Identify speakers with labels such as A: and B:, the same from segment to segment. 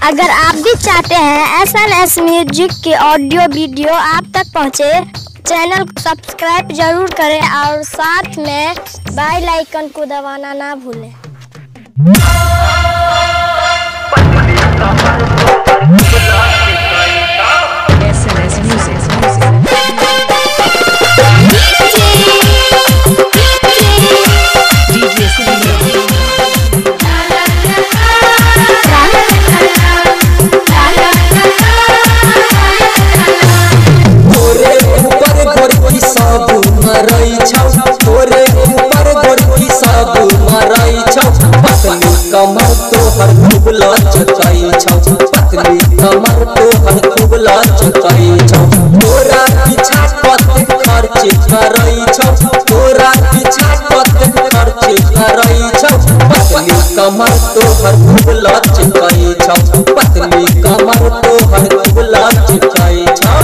A: अगर आप भी चाहते हैं SNS म्यूजिक की ऑडियो वीडियो आप तक पहुंचे, चैनल को सब्सक्राइब जरूर करें और साथ में बेल आइकन को दबाना ना भूलें।
B: SNS Music।
C: कमर तो हर खूब लचकाई छौ, पतली कमर तो हर खूब लचकाई छौ। तोरा पीछा कते खर्च करई छौ, तोरा पीछा कते खर्च करई छौ। पतली कमर तो हर खूब लचकाई छौ, पतली कमर तो हर खूब लचकाई छौ।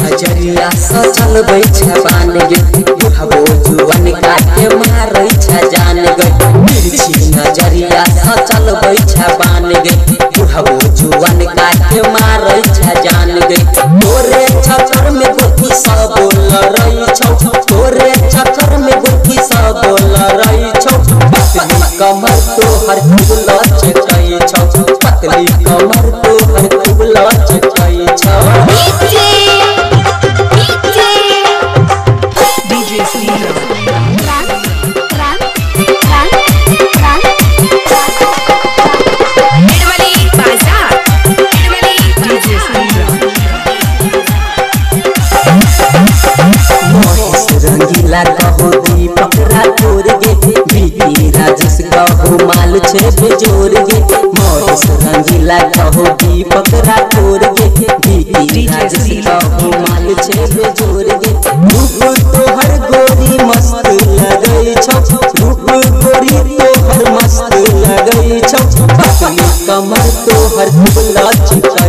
C: नजरिया सचल बैठा बान गे, बुढ़बो जुवन काटे मारै छ जान गे। तिरछी नजरिया सचल बैठा बान गे, बुढ़बो जुवन काटे मारै छ जान गे। तोरे चक्कर में गोटी सब लड़ै छौ, तोरे चक्कर में गोटी सब लड़ै छौ। पतली कमर तो हर खूब लचकाई छौ, पतली कमर तो हर खूब लचकाई छौ। रंगीला कहो दीपक राठौर गे, बीती राजेश कहो माल छे बेजोर गे। महेश रंगीला कहो दीपक राठौर गे, बीती राजेश कहो माल छे बेजोर गे। रूप तोहर गोरी मस्त लगई छौ, रूप गोरी तोहर मस्त लगई छौ। पतली कमर तोहर खूब लचकाई